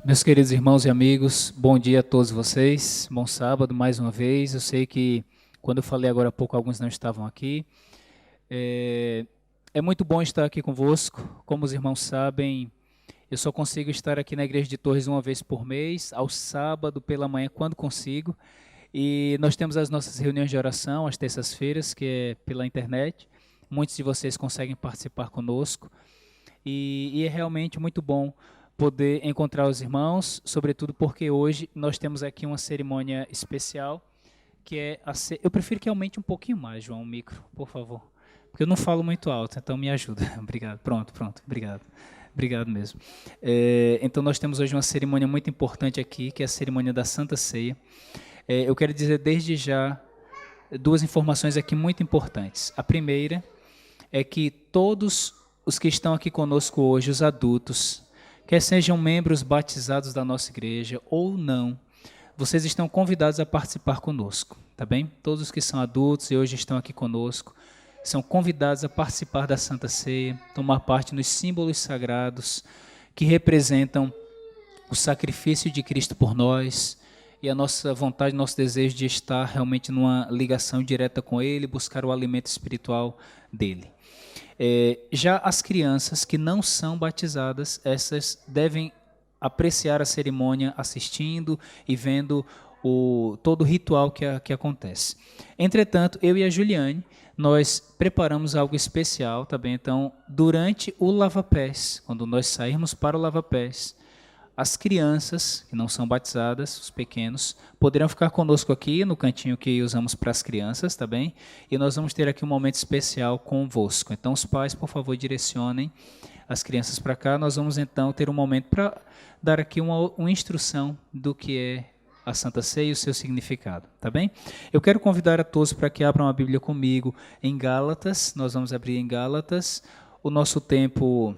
Meus queridos irmãos e amigos, bom dia a todos vocês, bom sábado mais uma vez. Eu sei que quando eu falei agora há pouco, alguns não estavam aqui. É, é muito bom estar aqui convosco. Como os irmãos sabem, eu só consigo estar aqui na Igreja de Torres uma vez por mês, ao sábado pela manhã, quando consigo. E nós temos as nossas reuniões de oração, às terças-feiras, que é pela internet. Muitos de vocês conseguem participar conosco. E é realmente muito bom poder encontrar os irmãos, sobretudo porque hoje nós temos aqui uma cerimônia especial, que é eu prefiro que aumente um pouquinho mais, João, o micro, por favor, porque eu não falo muito alto, então me ajuda. Obrigado. Pronto, obrigado. Obrigado mesmo. Então nós temos hoje uma cerimônia muito importante aqui, que é a cerimônia da Santa Ceia. Eu quero dizer desde já duas informações aqui muito importantes. A primeira é que todos os que estão aqui conosco hoje, os adultos, quer sejam membros batizados da nossa igreja ou não, vocês estão convidados a participar conosco, tá bem? Todos os que são adultos e hoje estão aqui conosco, são convidados a participar da Santa Ceia, tomar parte nos símbolos sagrados que representam o sacrifício de Cristo por nós e a nossa vontade, nosso desejo de estar realmente numa ligação direta com Ele, buscar o alimento espiritual dele. Já as crianças que não são batizadas, essas devem apreciar a cerimônia assistindo e vendo todo o ritual que acontece. Entretanto, eu e a Juliane, nós preparamos algo especial, tá bem? Então, durante o lava-pés, quando nós sairmos para o lava-pés, as crianças que não são batizadas, os pequenos, poderão ficar conosco aqui no cantinho que usamos para as crianças, tá bem? E nós vamos ter aqui um momento especial convosco. Então, os pais, por favor, direcionem as crianças para cá. Nós vamos, então, ter um momento para dar aqui uma instrução do que é a Santa Ceia e o seu significado, tá bem? Eu quero convidar a todos para que abram a Bíblia comigo em Gálatas. Nós vamos abrir em Gálatas. O nosso tempo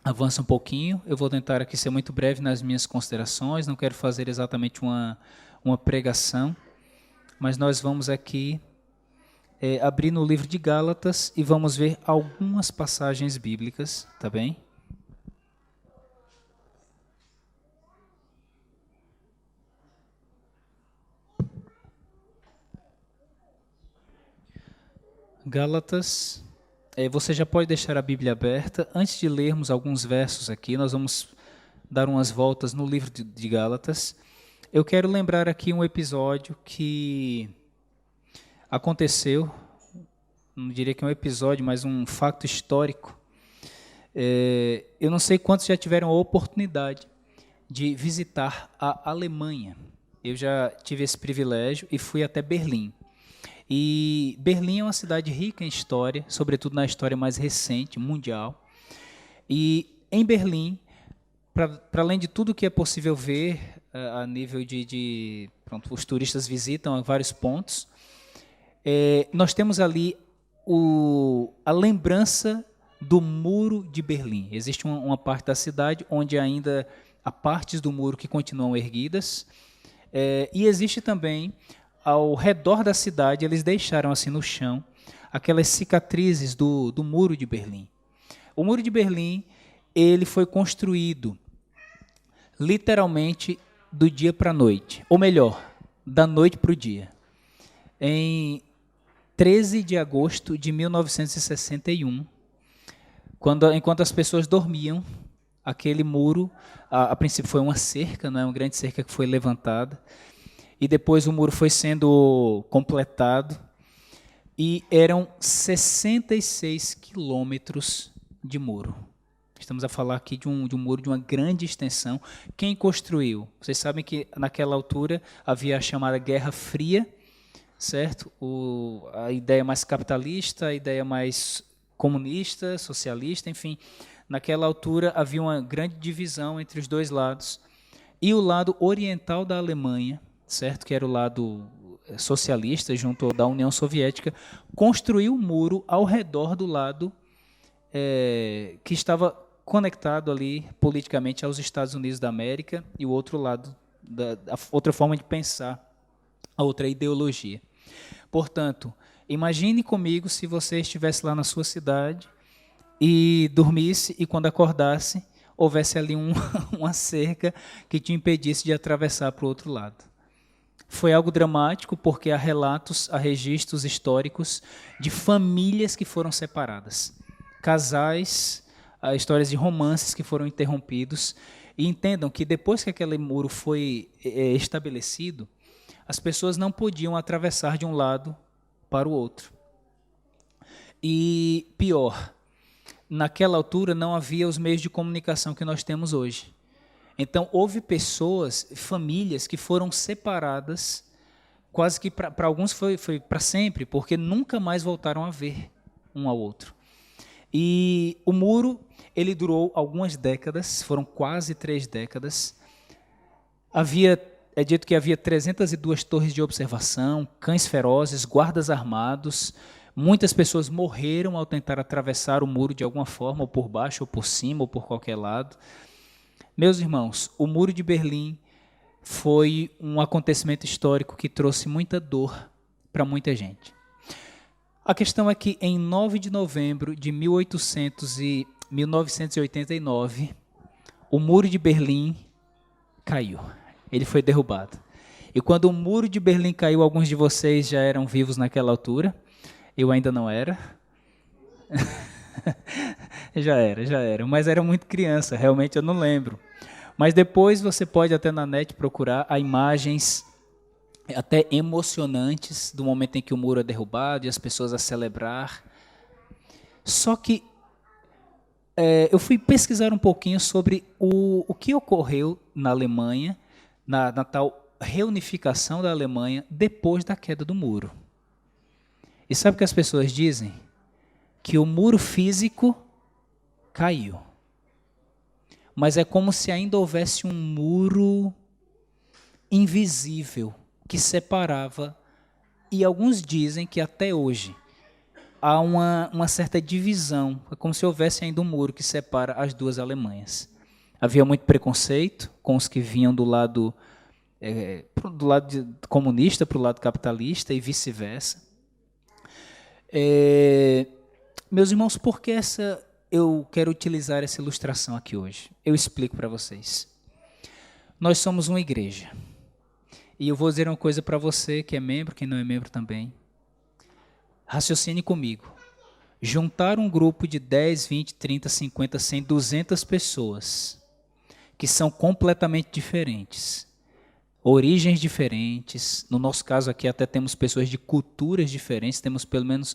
avança um pouquinho, eu vou tentar aqui ser muito breve nas minhas considerações, não quero fazer exatamente uma pregação, mas nós vamos aqui abrir no livro de Gálatas e vamos ver algumas passagens bíblicas, tá bem? Gálatas. Você já pode deixar a Bíblia aberta. Antes de lermos alguns versos aqui, nós vamos dar umas voltas no livro de Gálatas. Eu quero lembrar aqui um episódio que aconteceu, não diria que é um episódio, mas um fato histórico. Eu não sei quantos já tiveram a oportunidade de visitar a Alemanha. Eu já tive esse privilégio e fui até Berlim. E Berlim é uma cidade rica em história, sobretudo na história mais recente, mundial. E em Berlim, para além de tudo que é possível ver a nível pronto, os turistas visitam vários pontos, nós temos ali a lembrança do Muro de Berlim. Existe uma parte da cidade onde ainda há partes do muro que continuam erguidas, e existe também ao redor da cidade, eles deixaram assim no chão aquelas cicatrizes do Muro de Berlim. O Muro de Berlim, ele foi construído literalmente do dia para a noite, ou melhor, da noite para o dia. Em 13 de agosto de 1961, enquanto as pessoas dormiam, aquele muro, a princípio foi uma cerca, não é? Uma grande cerca que foi levantada, e depois o muro foi sendo completado, e eram 66 quilômetros de muro. Estamos a falar aqui de um muro de uma grande extensão. Quem construiu? Vocês sabem que naquela altura havia a chamada Guerra Fria, certo? A ideia mais capitalista, a ideia mais comunista, socialista, enfim. Naquela altura havia uma grande divisão entre os dois lados. E o lado oriental da Alemanha, certo, que era o lado socialista, junto da União Soviética, construiu um muro ao redor do lado que estava conectado ali politicamente aos Estados Unidos da América, e o outro lado, a outra forma de pensar, a outra ideologia. Portanto, imagine comigo se você estivesse lá na sua cidade e dormisse, e quando acordasse, houvesse ali uma cerca que te impedisse de atravessar para o outro lado. Foi algo dramático porque há relatos, há registros históricos de famílias que foram separadas, casais, há histórias de romances que foram interrompidos. E entendam que depois que aquele muro foi estabelecido, as pessoas não podiam atravessar de um lado para o outro. E pior, naquela altura não havia os meios de comunicação que nós temos hoje. Então, houve pessoas, famílias, que foram separadas, quase que para alguns foi para sempre, porque nunca mais voltaram a ver um ao outro. E o muro, ele durou algumas décadas, foram quase 3 décadas. É dito que havia 302 torres de observação, cães ferozes, guardas armados. Muitas pessoas morreram ao tentar atravessar o muro de alguma forma, ou por baixo, ou por cima, ou por qualquer lado. Meus irmãos, o Muro de Berlim foi um acontecimento histórico que trouxe muita dor para muita gente. A questão é que em 9 de novembro de 1989, o Muro de Berlim caiu. Ele foi derrubado. E quando o Muro de Berlim caiu, alguns de vocês já eram vivos naquela altura. Eu ainda não era. Já era. Mas era muito criança, realmente eu não lembro. Mas depois você pode até na net procurar há imagens até emocionantes do momento em que o muro é derrubado e as pessoas a celebrar. Só que eu fui pesquisar um pouquinho sobre o que ocorreu na Alemanha, na tal reunificação da Alemanha depois da queda do muro. E sabe o que as pessoas dizem? Que o muro físico caiu. Mas é como se ainda houvesse um muro invisível que separava. E alguns dizem que até hoje há uma certa divisão. É como se houvesse ainda um muro que separa as duas Alemanhas. Havia muito preconceito com os que vinham do lado comunista para o lado capitalista e vice-versa. Meus irmãos, por que eu quero utilizar essa ilustração aqui hoje? Eu explico para vocês. Nós somos uma igreja. E eu vou dizer uma coisa para você que é membro, quem não é membro também. Raciocine comigo. Juntar um grupo de 10, 20, 30, 50, 100, 200 pessoas que são completamente diferentes, origens diferentes, no nosso caso aqui até temos pessoas de culturas diferentes, temos pelo menos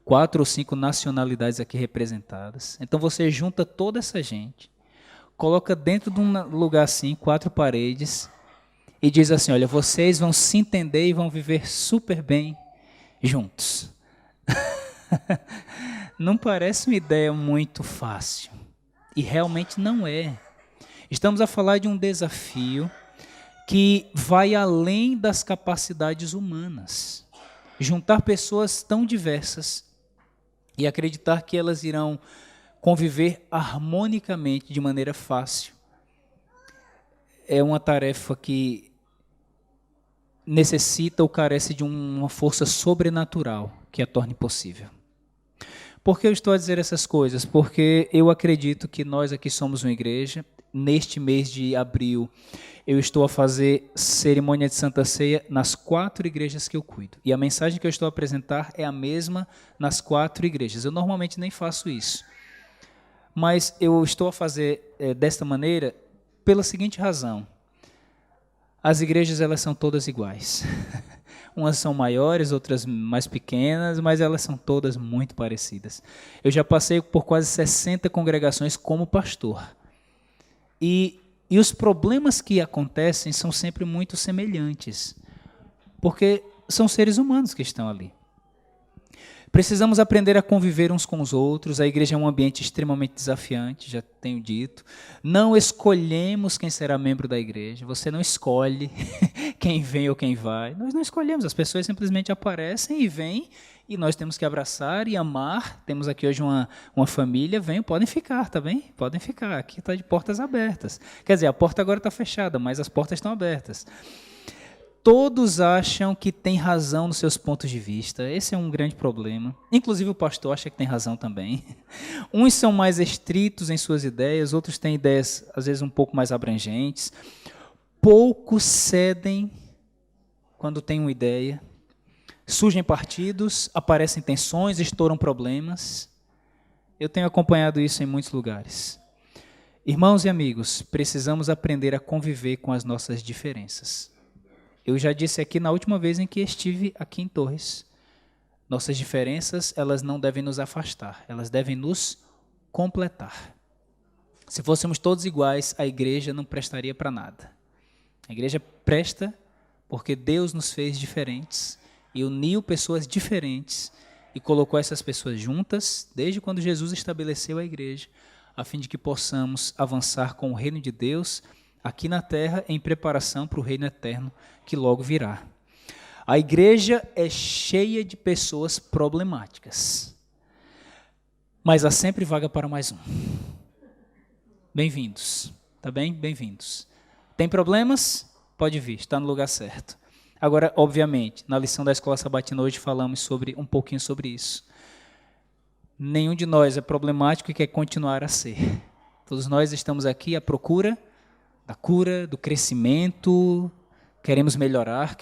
4 ou 5 nacionalidades aqui representadas. Então você junta toda essa gente, coloca dentro de um lugar assim, 4 paredes, e diz assim, olha, vocês vão se entender e vão viver super bem juntos. Não parece uma ideia muito fácil, e realmente não é. Estamos a falar de um desafio que vai além das capacidades humanas. Juntar pessoas tão diversas e acreditar que elas irão conviver harmonicamente de maneira fácil é uma tarefa que necessita ou carece de uma força sobrenatural que a torne possível. Por que eu estou a dizer essas coisas? Porque eu acredito que nós aqui somos uma igreja. Neste mês de abril, eu estou a fazer cerimônia de Santa Ceia nas 4 igrejas que eu cuido. E a mensagem que eu estou a apresentar é a mesma nas 4 igrejas. Eu normalmente nem faço isso. Mas eu estou a fazer desta maneira pela seguinte razão. As igrejas, elas são todas iguais. Umas são maiores, outras mais pequenas, mas elas são todas muito parecidas. Eu já passei por quase 60 congregações como pastor. E os problemas que acontecem são sempre muito semelhantes, porque são seres humanos que estão ali. Precisamos aprender a conviver uns com os outros. A igreja é um ambiente extremamente desafiante, já tenho dito. Não escolhemos quem será membro da igreja. Você não escolhe quem vem ou quem vai. Nós não escolhemos, as pessoas simplesmente aparecem e vêm, e nós temos que abraçar e amar. Temos aqui hoje uma família, venham, podem ficar, tá bem? Podem ficar, aqui está de portas abertas. Quer dizer, a porta agora está fechada, mas as portas estão abertas. Todos acham que tem razão nos seus pontos de vista. Esse é um grande problema. Inclusive o pastor acha que tem razão também. Uns são mais estritos em suas ideias, outros têm ideias, às vezes, um pouco mais abrangentes. Poucos cedem quando têm uma ideia. Surgem partidos, aparecem tensões, estouram problemas. Eu tenho acompanhado isso em muitos lugares. Irmãos e amigos, precisamos aprender a conviver com as nossas diferenças. Eu já disse aqui na última vez em que estive aqui em Torres. Nossas diferenças, elas não devem nos afastar, elas devem nos completar. Se fôssemos todos iguais, a igreja não prestaria para nada. A igreja presta porque Deus nos fez diferentes e uniu pessoas diferentes e colocou essas pessoas juntas, desde quando Jesus estabeleceu a igreja, a fim de que possamos avançar com o reino de Deus aqui na terra, em preparação para o reino eterno que logo virá. A igreja é cheia de pessoas problemáticas, mas há sempre vaga para mais um. Bem-vindos, tá bem? Bem-vindos. Tem problemas? Pode vir, está no lugar certo. Agora, obviamente, na lição da Escola Sabatina hoje falamos um pouquinho sobre isso. Nenhum de nós é problemático e quer continuar a ser. Todos nós estamos aqui à procura da cura, do crescimento, queremos melhorar,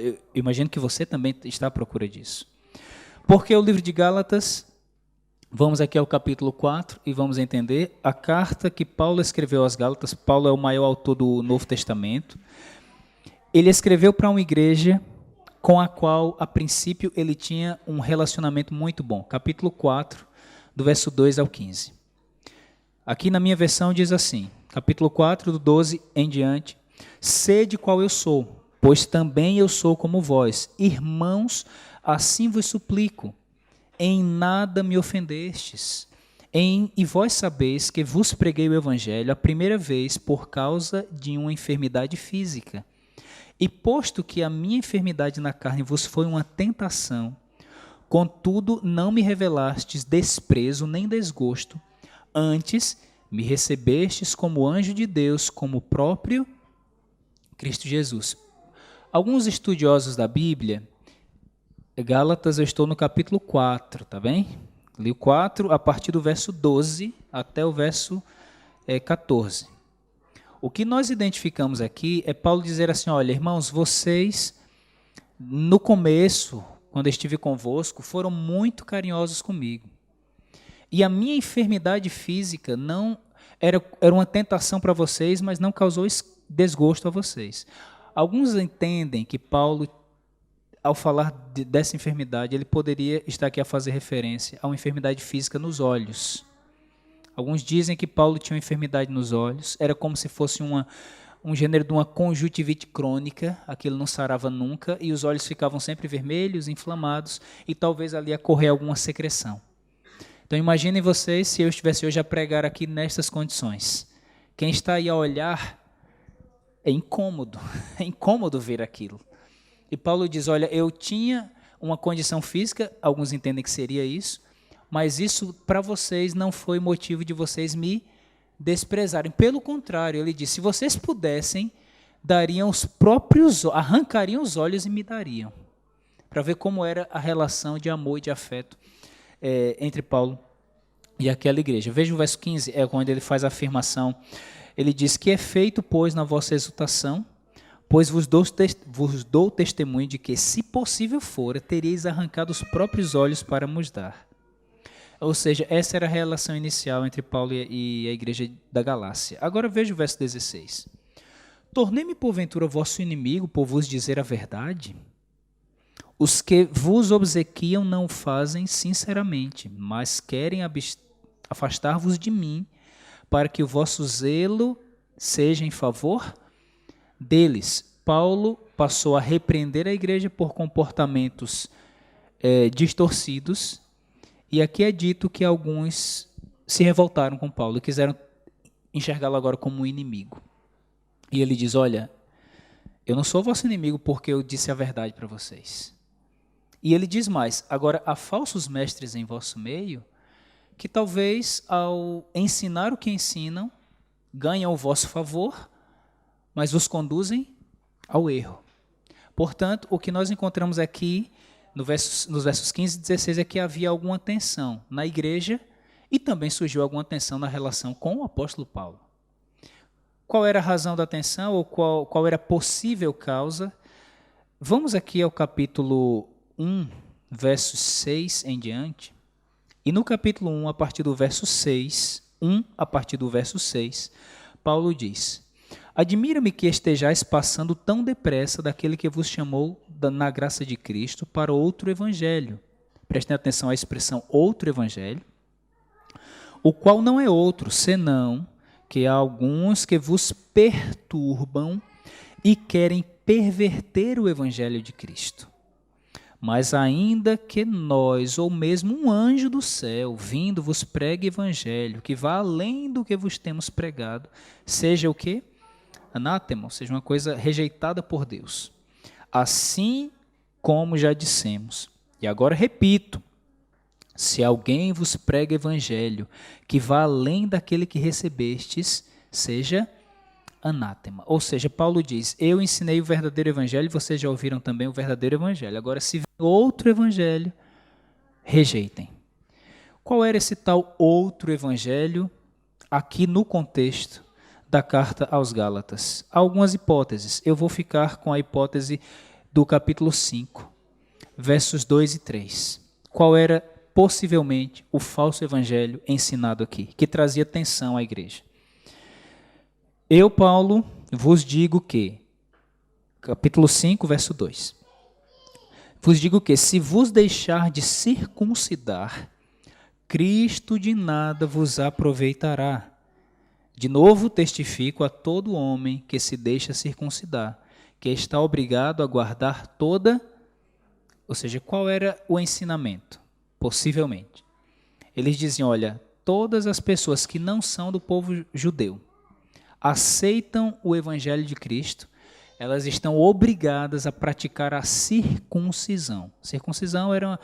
eu imagino que você também está à procura disso. Porque o livro de Gálatas, vamos aqui ao capítulo 4 e vamos entender a carta que Paulo escreveu aos Gálatas. Paulo é o maior autor do Novo Testamento. Ele escreveu para uma igreja com a qual, a princípio, ele tinha um relacionamento muito bom. Capítulo 4, do verso 2 ao 15. Aqui na minha versão diz assim, capítulo 4, do 12 em diante: sede qual eu sou, pois também eu sou como vós. Irmãos, assim vos suplico, em nada me ofendestes. E vós sabeis que vos preguei o evangelho a primeira vez por causa de uma enfermidade física. E posto que a minha enfermidade na carne vos foi uma tentação, contudo não me revelastes desprezo nem desgosto, antes me recebestes como anjo de Deus, como o próprio Cristo Jesus. Alguns estudiosos da Bíblia, Gálatas, eu estou no capítulo 4, tá bem? Li o 4 a partir do verso 12 até o verso 14. O que nós identificamos aqui é Paulo dizer assim, olha, irmãos, vocês, no começo, quando eu estive convosco, foram muito carinhosos comigo. E a minha enfermidade física não era uma tentação para vocês, mas não causou desgosto a vocês. Alguns entendem que Paulo, ao falar dessa enfermidade, ele poderia estar aqui a fazer referência a uma enfermidade física nos olhos. Alguns dizem que Paulo tinha uma enfermidade nos olhos, era como se fosse um gênero de uma conjuntivite crônica, aquilo não sarava nunca, e os olhos ficavam sempre vermelhos, inflamados, e talvez ali ia correr alguma secreção. Então imaginem vocês se eu estivesse hoje a pregar aqui nestas condições. Quem está aí a olhar, é incômodo ver aquilo. E Paulo diz, olha, eu tinha uma condição física, alguns entendem que seria isso, mas isso para vocês não foi motivo de vocês me desprezarem. Pelo contrário, ele diz, se vocês pudessem, arrancariam os olhos e me dariam. Para ver como era a relação de amor e de afeto entre Paulo e aquela igreja. Veja o verso 15, é quando ele faz a afirmação. Ele diz, que é feito, pois, na vossa exultação, pois vos dou testemunho de que, se possível fora, teríeis arrancado os próprios olhos para nos dar. Ou seja, essa era a relação inicial entre Paulo e a igreja da Galácia. Agora veja o verso 16. Tornei-me porventura vosso inimigo por vos dizer a verdade? Os que vos obsequiam não o fazem sinceramente, mas querem afastar-vos de mim, para que o vosso zelo seja em favor deles. Paulo passou a repreender a igreja por comportamentos distorcidos, e aqui é dito que alguns se revoltaram com Paulo e quiseram enxergá-lo agora como um inimigo. E ele diz, olha, eu não sou vosso inimigo porque eu disse a verdade para vocês. E ele diz mais, agora há falsos mestres em vosso meio, que talvez ao ensinar o que ensinam, ganham o vosso favor, mas vos conduzem ao erro. Portanto, o que nós encontramos aqui nos versos 15 e 16 é que havia alguma tensão na igreja e também surgiu alguma tensão na relação com o apóstolo Paulo. Qual era a razão da tensão ou qual era a possível causa? Vamos aqui ao capítulo 1, versos 6 em diante. E no capítulo 1, a partir do verso 6, Paulo diz: Admira-me que estejais passando tão depressa daquele que vos chamou na graça de Cristo para outro evangelho. Prestem atenção à expressão outro evangelho, o qual não é outro, senão que há alguns que vos perturbam e querem perverter o evangelho de Cristo. Mas ainda que nós, ou mesmo um anjo do céu, vindo vos pregue evangelho, que vá além do que vos temos pregado, seja o quê? Anátema, ou seja, uma coisa rejeitada por Deus. Assim como já dissemos, e agora repito, se alguém vos prega evangelho, que vá além daquele que recebestes, seja anátema. Ou seja, Paulo diz, eu ensinei o verdadeiro evangelho, vocês já ouviram também o verdadeiro evangelho. Agora, se vem outro evangelho, rejeitem. Qual era esse tal outro evangelho aqui no contexto da carta aos Gálatas? Há algumas hipóteses. Eu vou ficar com a hipótese do capítulo 5, versos 2 e 3. Qual era possivelmente o falso evangelho ensinado aqui, que trazia tensão à igreja? Eu, Paulo, vos digo que, capítulo 5, verso 2, vos digo que, se vos deixar de circuncidar, Cristo de nada vos aproveitará. De novo testifico a todo homem que se deixa circuncidar, que está obrigado a guardar toda... Ou seja, qual era o ensinamento? Possivelmente. Eles diziam, olha, todas as pessoas que não são do povo judeu, aceitam o evangelho de Cristo, elas estão obrigadas a praticar a circuncisão. Circuncisão era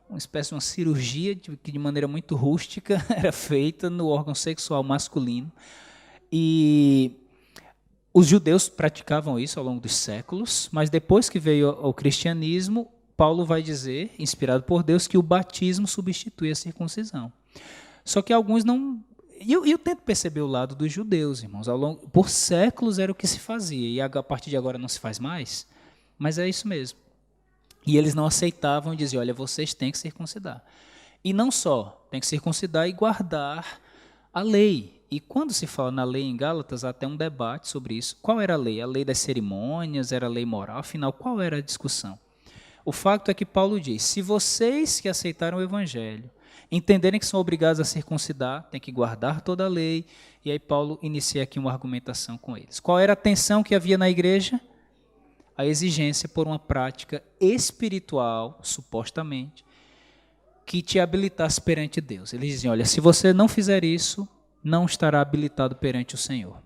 uma espécie de uma cirurgia que de maneira muito rústica era feita no órgão sexual masculino. E os judeus praticavam isso ao longo dos séculos, mas depois que veio o cristianismo, Paulo vai dizer, inspirado por Deus, que o batismo substitui a circuncisão. Ssó que alguns não... E eu tento perceber o lado dos judeus, irmãos. Por séculos era o que se fazia, e a partir de agora não se faz mais, mas é isso mesmo. E eles não aceitavam e diziam, olha, vocês têm que circuncidar. E não só, tem que circuncidar e guardar a lei. E quando se fala na lei em Gálatas, há até um debate sobre isso. Qual era a lei? A lei das cerimônias? Era a lei moral? Afinal, qual era a discussão? O fato é que Paulo diz, se vocês que aceitaram o evangelho entenderem que são obrigados a circuncidar, tem que guardar toda a lei, e aí Paulo inicia aqui uma argumentação com eles. Qual era a tensão que havia na igreja? A exigência por uma prática espiritual, supostamente, que te habilitasse perante Deus. Eles diziam, olha, se você não fizer isso, não estará habilitado perante o Senhor.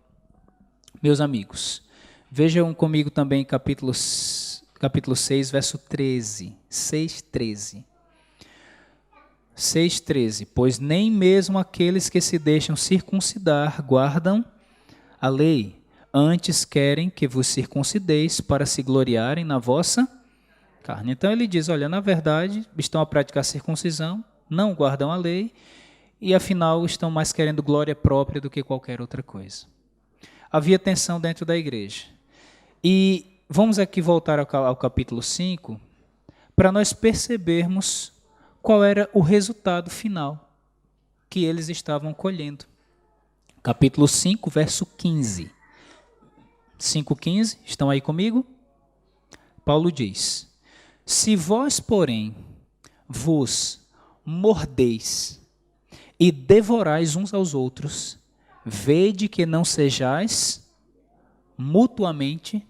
Meus amigos, vejam comigo também capítulo 6, verso 13. 6:13. 6:13. Pois nem mesmo aqueles que se deixam circuncidar guardam a lei, antes querem que vos circuncideis para se gloriarem na vossa carne. Então ele diz, olha, na verdade, estão a praticar a circuncisão, não guardam a lei, e afinal estão mais querendo glória própria do que qualquer outra coisa. Havia tensão dentro da igreja. E vamos aqui voltar ao capítulo 5, para nós percebermos qual era o resultado final que eles estavam colhendo. Capítulo 5, verso 15. 5:15, estão aí comigo? Paulo diz, se vós, porém, vos mordeis e devorais uns aos outros, vede que não sejais mutuamente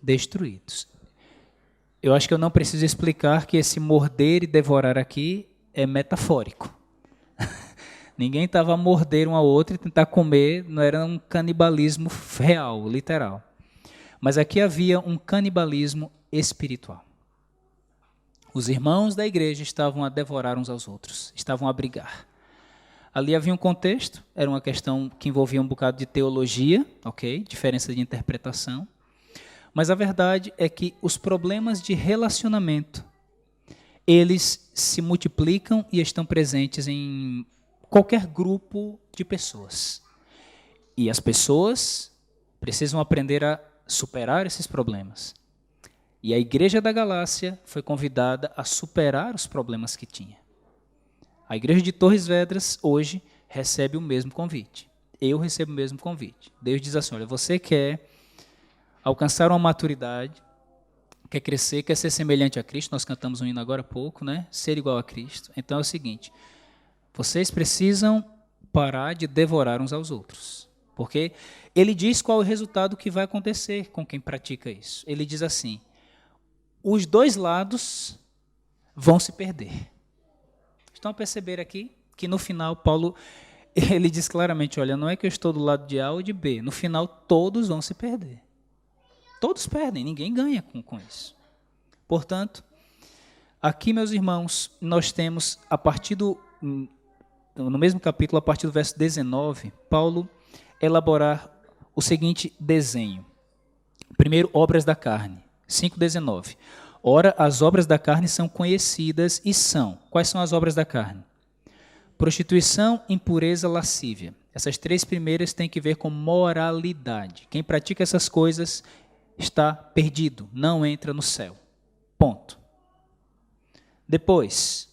destruídos. Eu acho que eu não preciso explicar que esse morder e devorar aqui é metafórico. Ninguém estava a morder um ao outro e tentar comer, não era um canibalismo real, literal. Mas aqui havia um canibalismo espiritual. Os irmãos da igreja estavam a devorar uns aos outros, estavam a brigar. Ali havia um contexto, era uma questão que envolvia um bocado de teologia, ok? Diferença de interpretação. Mas a verdade é que os problemas de relacionamento, eles se multiplicam e estão presentes em qualquer grupo de pessoas. E as pessoas precisam aprender a superar esses problemas. E a igreja da Galácia foi convidada a superar os problemas que tinha. A igreja de Torres Vedras, hoje, recebe o mesmo convite. Eu recebo o mesmo convite. Deus diz assim, olha, você quer alcançar uma maturidade, quer crescer, quer ser semelhante a Cristo, nós cantamos um hino agora há pouco, né? Ser igual a Cristo. Então é o seguinte, vocês precisam parar de devorar uns aos outros. Porque ele diz qual é o resultado que vai acontecer com quem pratica isso. Ele diz assim, os dois lados vão se perder. Estão a perceber aqui que no final Paulo, ele diz claramente, olha, não é que eu estou do lado de A ou de B, no final todos vão se perder. Todos perdem, ninguém ganha com isso. Portanto, aqui, meus irmãos, nós temos, no mesmo capítulo, a partir do verso 19, Paulo elaborar o seguinte desenho. Primeiro, obras da carne, 5,19. Ora, as obras da carne são conhecidas e são. Quais são as obras da carne? Prostituição, impureza, lascívia. Essas três primeiras têm que ver com moralidade. Quem pratica essas coisas está perdido, não entra no céu. Ponto. Depois,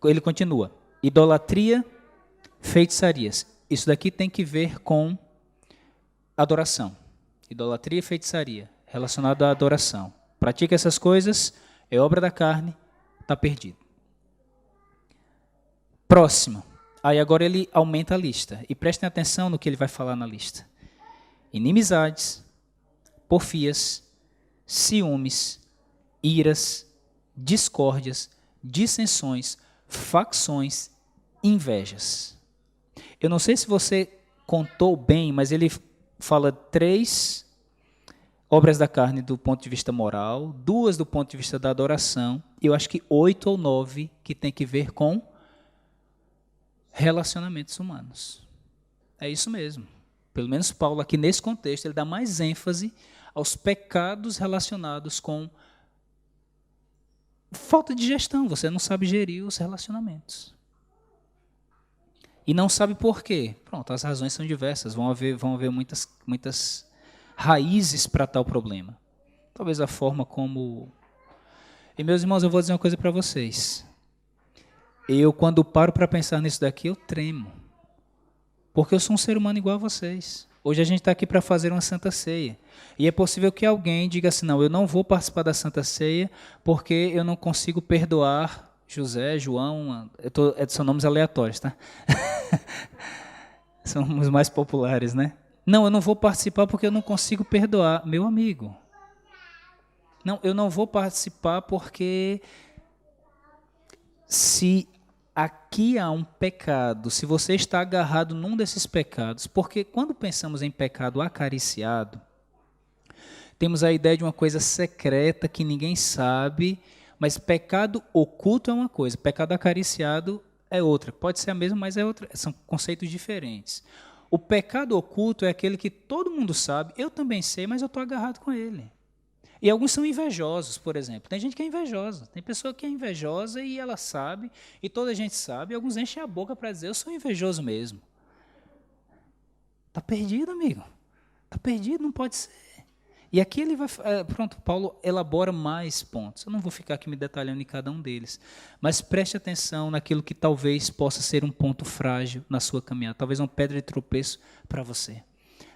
ele continua. Idolatria, feitiçarias. Isso daqui tem que ver com adoração. Idolatria e feitiçaria, relacionado à adoração. Pratica essas coisas, é obra da carne, está perdido. Próximo. Aí agora ele aumenta a lista. E prestem atenção no que ele vai falar na lista. Inimizades, porfias, ciúmes, iras, discórdias, dissensões, facções, invejas. Eu não sei se você contou bem, mas ele fala 3 obras da carne do ponto de vista moral, 2 do ponto de vista da adoração, e eu acho que 8 ou 9 que tem que ver com relacionamentos humanos. É isso mesmo. Pelo menos Paulo aqui nesse contexto, ele dá mais ênfase aos pecados relacionados com falta de gestão. Você não sabe gerir os relacionamentos. E não sabe por quê. Pronto, as razões são diversas. Vão haver muitas raízes para tal problema. Talvez a forma como... E, meus irmãos, eu vou dizer uma coisa para vocês. Eu, quando paro para pensar nisso daqui, eu tremo. Porque eu sou um ser humano igual a vocês. Hoje a gente está aqui para fazer uma Santa Ceia. E é possível que alguém diga assim, não, eu não vou participar da Santa Ceia porque eu não consigo perdoar José, João, são nomes aleatórios, tá? São os mais populares, né? Não, eu não vou participar porque eu não consigo perdoar. Meu amigo. Não, eu não vou participar porque se aqui há um pecado, se você está agarrado num desses pecados, porque quando pensamos em pecado acariciado, temos a ideia de uma coisa secreta que ninguém sabe, mas pecado oculto é uma coisa, pecado acariciado é outra. Pode ser a mesma, mas é outra, são conceitos diferentes. O pecado oculto é aquele que todo mundo sabe, eu também sei, mas eu estou agarrado com ele. E alguns são invejosos, por exemplo. Tem gente que é invejosa. Tem pessoa que é invejosa e ela sabe, e toda a gente sabe, e alguns enchem a boca para dizer, eu sou invejoso mesmo. Está perdido, amigo. Está perdido, não pode ser. E aqui ele vai... Pronto, Paulo elabora mais pontos. Eu não vou ficar aqui me detalhando em cada um deles. Mas preste atenção naquilo que talvez possa ser um ponto frágil na sua caminhada. Talvez uma pedra de tropeço para você.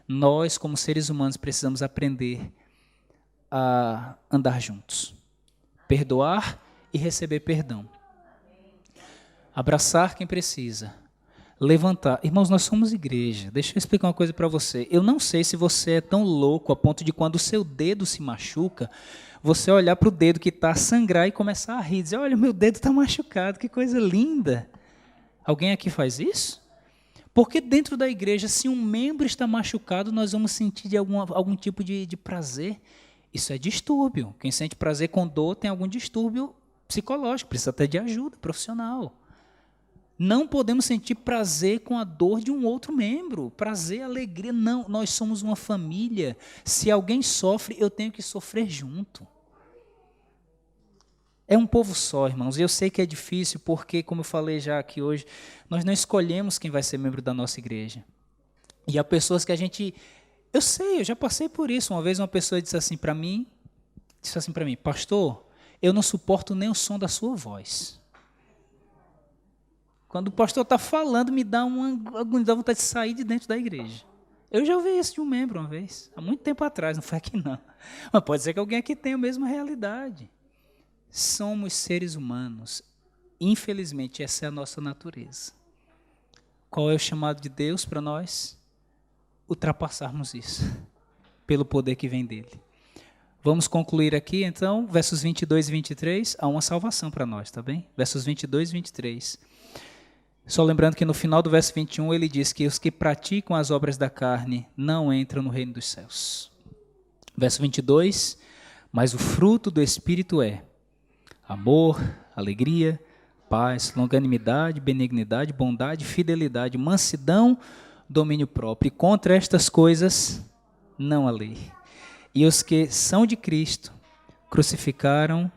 Nós, como seres humanos, precisamos aprender a andar juntos. Perdoar e receber perdão. Abraçar quem precisa. Levantar. Irmãos, nós somos igreja. Deixa eu explicar uma coisa para você. Eu não sei se você é tão louco a ponto de quando o seu dedo se machuca, você olhar para o dedo que está a sangrar e começar a rir. Dizer, olha, meu dedo está machucado, que coisa linda. Alguém aqui faz isso? Porque dentro da igreja, se um membro está machucado, nós vamos sentir de algum tipo de prazer. Isso é distúrbio. Quem sente prazer com dor tem algum distúrbio psicológico, precisa até de ajuda profissional. Não podemos sentir prazer com a dor de um outro membro. Prazer, alegria, não. Nós somos uma família. Se alguém sofre, eu tenho que sofrer junto. É um povo só, irmãos. E eu sei que é difícil porque, como eu falei já aqui hoje, nós não escolhemos quem vai ser membro da nossa igreja. E há pessoas que a gente... Eu sei, eu já passei por isso. Uma vez uma pessoa disse assim para mim, pastor, eu não suporto nem o som da sua voz. Quando o pastor está falando, me dá dá vontade de sair de dentro da igreja. Eu já ouvi isso de um membro uma vez, há muito tempo atrás, não foi aqui não. Mas pode ser que alguém aqui tenha a mesma realidade. Somos seres humanos. Infelizmente, essa é a nossa natureza. Qual é o chamado de Deus para nós? Ultrapassarmos isso, pelo poder que vem dele. Vamos concluir aqui, então, versos 22 e 23, há uma salvação para nós, tá bem? Versos 22 e 23. Só lembrando que no final do verso 21 ele diz que os que praticam as obras da carne não entram no reino dos céus. Verso 22, mas o fruto do Espírito é amor, alegria, paz, longanimidade, benignidade, bondade, fidelidade, mansidão, domínio próprio. E contra estas coisas não há lei. E os que são de Cristo crucificaram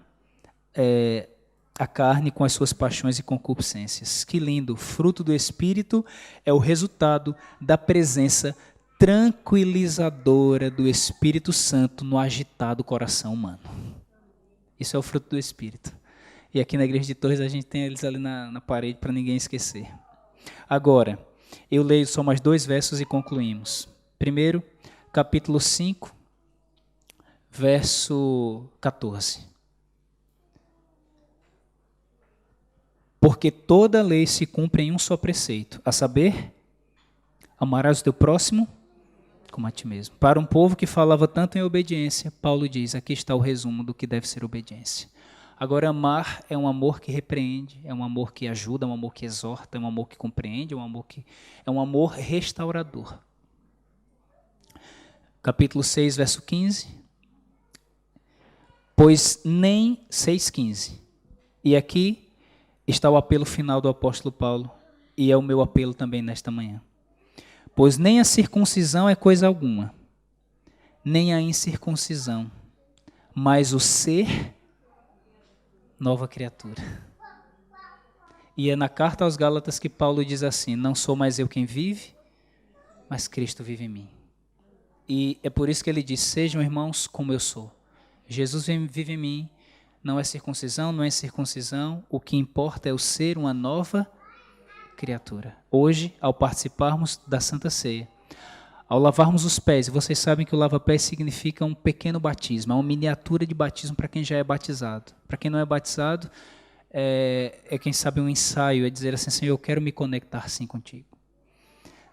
a carne com as suas paixões e concupiscências. Que lindo! O fruto do Espírito é o resultado da presença tranquilizadora do Espírito Santo no agitado coração humano. Isso é o fruto do Espírito. E aqui na Igreja de Torres a gente tem eles ali na parede para ninguém esquecer. Agora, eu leio só mais 2 versos e concluímos. Primeiro, capítulo 5, verso 14. Porque toda lei se cumpre em um só preceito, a saber, amarás o teu próximo como a ti mesmo. Para um povo que falava tanto em obediência, Paulo diz, aqui está o resumo do que deve ser obediência. Agora, amar é um amor que repreende, é um amor que ajuda, é um amor que exorta, é um amor que compreende, é um amor restaurador. Capítulo 6, verso 15. Pois nem 6,15. E aqui está o apelo final do apóstolo Paulo, e é o meu apelo também nesta manhã. Pois nem a circuncisão é coisa alguma, nem a incircuncisão, mas o ser nova criatura. E é na carta aos Gálatas que Paulo diz assim, não sou mais eu quem vive, mas Cristo vive em mim. E é por isso que ele diz, sejam irmãos como eu sou. Jesus vive em mim, não é circuncisão, não é incircuncisão, o que importa é o ser uma nova criatura. Hoje, ao participarmos da Santa Ceia, ao lavarmos os pés, vocês sabem que o lava-pés significa um pequeno batismo, é uma miniatura de batismo para quem já é batizado. Para quem não é batizado, quem sabe um ensaio, é dizer assim, Senhor, eu quero me conectar sim contigo.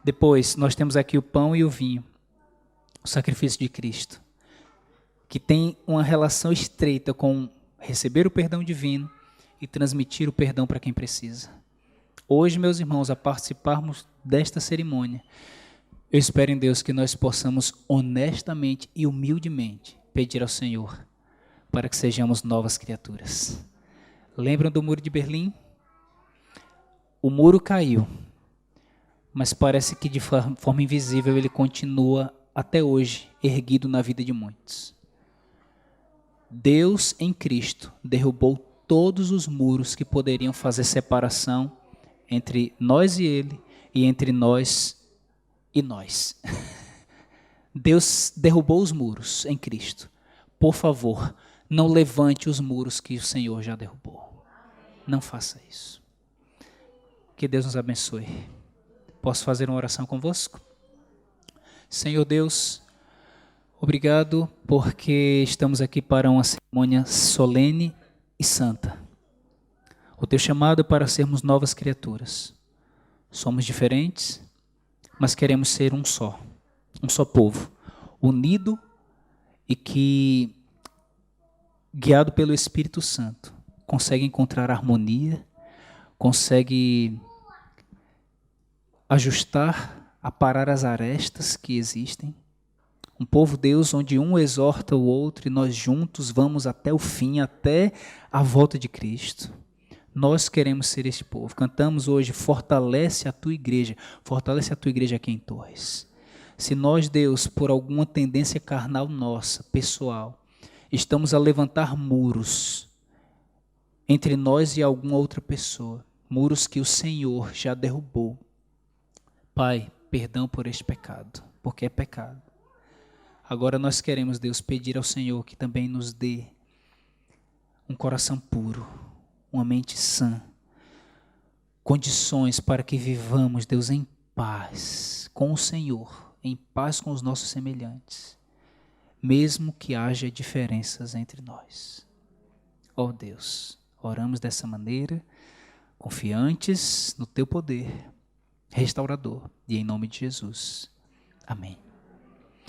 Depois, nós temos aqui o pão e o vinho, o sacrifício de Cristo, que tem uma relação estreita com receber o perdão divino e transmitir o perdão para quem precisa. Hoje, meus irmãos, a participarmos desta cerimônia, eu espero em Deus que nós possamos honestamente e humildemente pedir ao Senhor para que sejamos novas criaturas. Lembram do Muro de Berlim? O muro caiu, mas parece que de forma invisível ele continua até hoje erguido na vida de muitos. Deus em Cristo derrubou todos os muros que poderiam fazer separação entre nós e Ele e entre nós e nós. Deus derrubou os muros em Cristo. Por favor, não levante os muros que o Senhor já derrubou. Não faça isso. Que Deus nos abençoe. Posso fazer uma oração convosco? Senhor Deus, obrigado porque estamos aqui para uma cerimônia solene e santa. O teu chamado é para sermos novas criaturas. Somos diferentes, mas queremos ser um só povo, unido e que, guiado pelo Espírito Santo, consegue encontrar harmonia, consegue ajustar, aparar as arestas que existem. Um povo, Deus, onde um exorta o outro e nós juntos vamos até o fim, até a volta de Cristo. Nós queremos ser este povo. Cantamos hoje, fortalece a tua igreja aqui em Torres. Se nós, Deus, por alguma tendência carnal nossa, pessoal, estamos a levantar muros entre nós e alguma outra pessoa, muros que o Senhor já derrubou, Pai, perdão por este pecado, porque é pecado. Agora nós queremos, Deus, pedir ao Senhor que também nos dê um coração puro, uma mente sã, condições para que vivamos, Deus, em paz com o Senhor, em paz com os nossos semelhantes, mesmo que haja diferenças entre nós. Ó Deus, oramos dessa maneira, confiantes no teu poder restaurador, e em nome de Jesus. Amém.